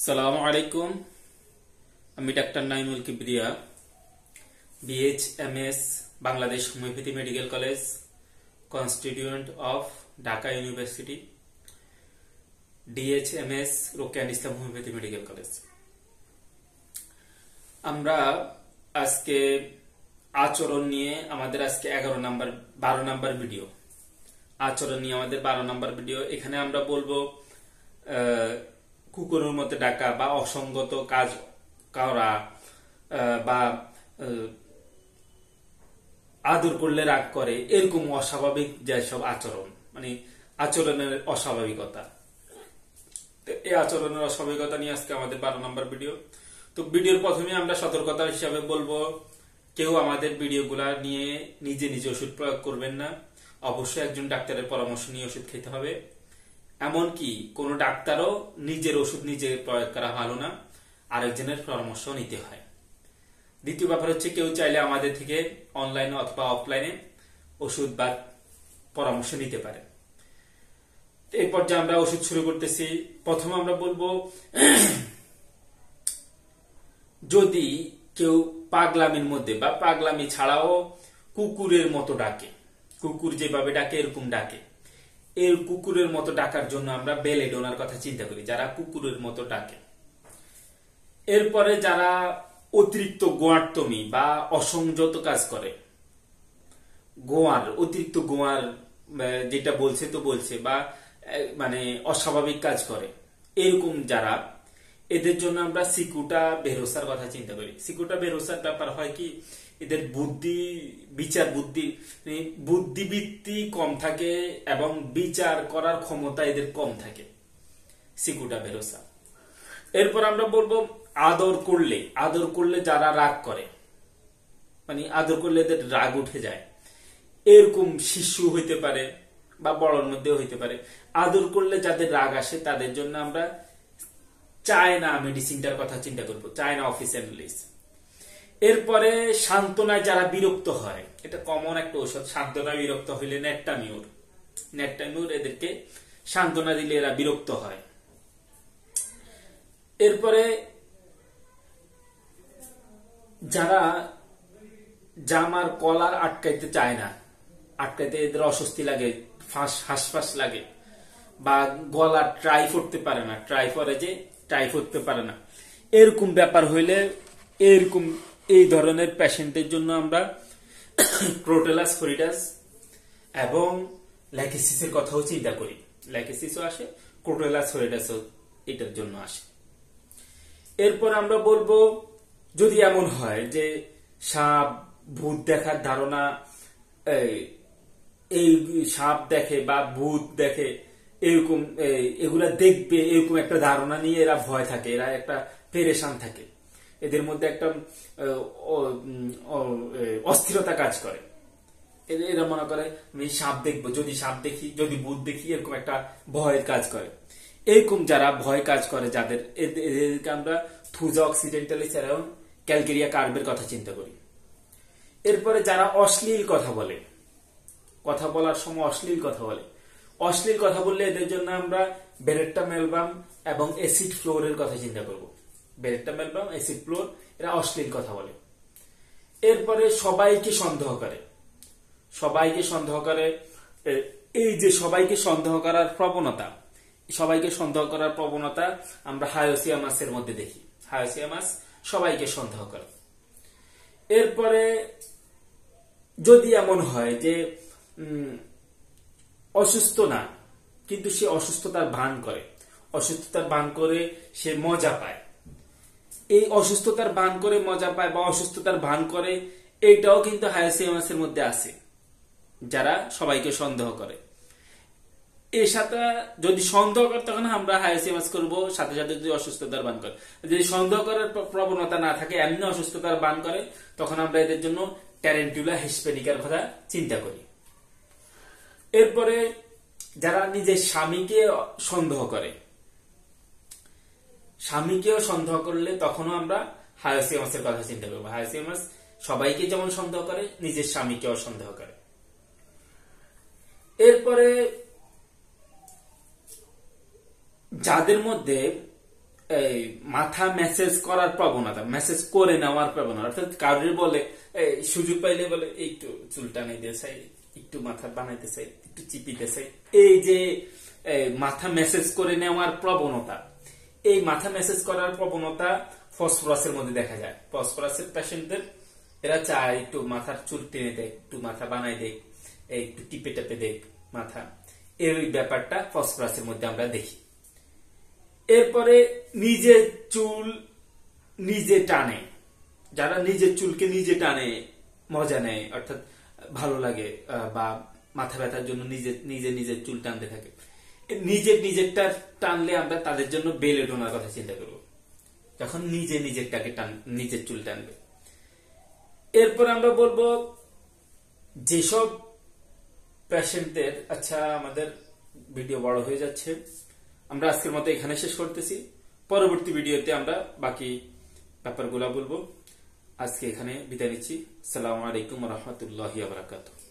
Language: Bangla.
সালামু আলাইকুম। আমি ডাক্তার Naimul Kibria, BHMS Bangladesh homoeopathy medical college, constituent of Dhaka university, DHMS Rokeyan Islam homoeopathy medical college. আমরা আজকে আচরণ নিয়ে আমাদের আজকে 12 নাম্বার ভিডিও। আচরণ নিয়ে আমাদের 12 নাম্বার ভিডিও। এখানে আমরা বলবো কুকুরের মতো ডাকা বা অসঙ্গত কাজ করা বা আদর করলে রাগ করে, এরকম অস্বাভাবিক যেসব আচরণ, মানে আচরণের অস্বাভাবিকতা। এই আচরণের অস্বাভাবিকতা নিয়ে আজকে আমাদের 12 নম্বর ভিডিও। তো ভিডিওর প্রথমে আমরা সতর্কতা হিসাবে বলবো, কেউ আমাদের ভিডিওগুলা নিয়ে নিজে নিজে ওষুধ প্রয়োগ করবেন না। অবশ্যই একজন ডাক্তারের পরামর্শ নিয়ে ওষুধ খেতে হবে। এমনকি কোনো ডাক্তারও নিজের ওষুধ নিজে প্রয়োগ করা ভালো না, আরেকজনের পরামর্শ নিতে হয়। দ্বিতীয় ব্যাপার হচ্ছে, কেউ চাইলে আমাদের থেকে অনলাইনে অথবা অফলাইনে ওষুধ বা পরামর্শ নিতে পারে। এরপর যে আমরা ওষুধ শুরু করতেছি, প্রথমে আমরা বলবো, যদি কেউ পাগলামির মধ্যে বা পাগলামি ছাড়াও কুকুরের মতো ডাকে, কুকুর যেভাবে ডাকে এরকম ডাকে, এর কুকুরের মতো ডাকার জন্য আমরা বেলেডোনার কথা চিন্তা করি, যারা কুকুরের মতো ডাকে। এরপরে যারা অতিরিক্ত গোয়ার্তমি বা অসংযত কাজ করে, অতিরিক্ত গোয়ার যেটা বলছে তো বলছে বা মানে অস্বাভাবিক কাজ করে, এরকম যারা, এদের জন্য আমরা সিকুটা বেরোসার কথা চিন্তা করি। সিকুটা বেরোসার ব্যাপার হয় কি, এদের বুদ্ধিবৃত্তি কম থাকে এবং বিচার করার ক্ষমতা এদের কম থাকে, সিকুটা বেরোসা। এরপর আমরা বলবো, আদর করলে যারা রাগ করে, মানে আদর করলে এদের রাগ উঠে যায়, এরকম শিশু হইতে পারে বা বড়র মধ্যেও হইতে পারে। আদর করলে যাদের রাগ আসে তাদের জন্য আমরা চায়না মেডিসিনটার কথা চিন্তা করবো, চায়না অফিসিয়ালিস। এরপরে সান্ত্বনায় যারা বিরক্ত হয়, এটা কমন একটা ঔষধ, সান্ত্বনায় বিরক্ত হইলে নেট্টামিউর এদেরকে সান্ত্বনা দিলে এরা বিরক্ত হয়। এরপরে যারা জামার কলার আটকাইতে চায় না, আটকাইতে এদের অস্বস্তি লাগে, হাঁসফাঁস লাগে, বা গলা ট্রাই করতে পারে না, ট্রাই করতে পারে না, এরকম ব্যাপার হইলে, এরকম এই ধরনের পেশেন্টের জন্য আমরা ক্রোটেলাস হরিডাস এবং ল্যাকেসিসের কথাও চিন্তা করি। ল্যাকেসিসও আসে, ক্রোটেলাস হরিডাসও এটার জন্য আসে। এরপর আমরা বলবো, যদি এমন হয় যে সাপ ভূত দেখার ধারণা, এই সাপ দেখে বা ভূত দেখে, এরকম এগুলা দেখবে, এরকম একটা ধারণা নিয়ে এরা ভয় থাকে, এরা একটা পেরেশান থাকে, এদের মধ্যে একটা অস্থিরতা কাজ করে। এরা মনে করে আমি সাপ দেখবো, যদি ভূত দেখি, এরকম একটা ভয়ের কাজ করে। এরকম যারা ভয় কাজ করে যাদের, এদেরকে আমরা থুজা অক্সিডেন্টালিস এবং ক্যালকেরিয়া কার্ভের কথা চিন্তা করি। এরপরে যারা অশ্লীল কথা বলে, কথা বলার সময় অশ্লীল কথা বললে এদের জন্য আমরা বেরেট্টা মেলবাম এবং অ্যাসিড ফ্লোরের কথা চিন্তা করব। বেরেট্টা মেলবাম, অ্যাসিড ফ্লোর, এরা অশ্লীল কথা বলে। এরপরে সবাইকে সন্দেহ করে, এই যে সবাইকে সন্দেহ করার প্রবণতা আমরা হায়োসিয়ামাসের মধ্যে দেখি। হায়োসিয়ামাস সবাইকে সন্দেহ করে। এরপরে যদি এমন হয় যে অসুস্থ না, কিন্তু সে অসুস্থতার ভান করে সে মজা পায়, এই অসুস্থতার ভান করে মজা পায় বা অসুস্থতার ভান করে, এইটাও কিন্তু হায়োসিয়ামাসের মধ্যে আছে, যারা সবাইকে সন্দেহ করে। এর সাথে যদি সন্দেহ করে, তখন আমরা হায়োসিয়ামাস করব, সাথে সাথে যদি অসুস্থতার ভান করে। যদি সন্দেহ করার প্রবণতা না থাকে, এমনি অসুস্থতার ভান করে, তখন আমরা এদের জন্য ট্যারেন্টুলা হিসপ্যানিকার কথা চিন্তা করি। এরপরে যারা নিজের স্বামীকেও সন্দেহ করলে, তখনও আমরা হায়োসিয়ামাসের কথা চিন্তা করবো। হায়োসিয়ামাস সবাইকে যেমন সন্দেহ করে, নিজের স্বামীকেও সন্দেহ করে। এরপরে যাদের মধ্যে এই মাথা মেসেজ করার প্রবণতা, মেসেজ করে নেওয়ার প্রবণতা, অর্থাৎ কারোর বলে সুযোগ পাইলে বলে একটু চুল টানাইতে চাই, একটু মাথা বানাইতে চাই, একটু চিপিতে চাই। এই যে মাথা মেসেজ করে নেওয়ার প্রবণতা, এই মাথা মেসেজ করার প্রবণতা ফসফরাসের মধ্যে দেখা যায়। ফসফরাসের পেশেন্টদের এরা চায় একটু মাথার চুল টেনে দেয়, একটু মাথা বানাই দেয়, একটু টিপে টেপে দেয় মাথা। এই ব্যাপারটা ফসফরাসের মধ্যে আমরা দেখি। এরপরে নিজের চুল নিজে টানে, যারা নিজের চুলকে নিজে টানে মজা নেয়, অর্থাৎ ভালো লাগে, বা মাথা ব্যথার জন্য নিজের চুল টানতে থাকে, নিজেরটা টানলে আমরা তাদের জন্য বেলেডোনার কথা চিন্তা করব, যখন নিজের চুল টানবে। এরপর আমরা বলবো যেসব পেশেন্টদের, আচ্ছা আমাদের ভিডিও বড় হয়ে যাচ্ছে, আমরা আজকের মতো এখানে শেষ করতেছি। পরবর্তী ভিডিওতে আমরা বাকি ব্যাপারগুলো বলবো। আজকে এখানে বিদায় নিচ্ছি। আসসালামু আলাইকুম ওয়া রাহমাতুল্লাহি ওয়া বারাকাতুহু।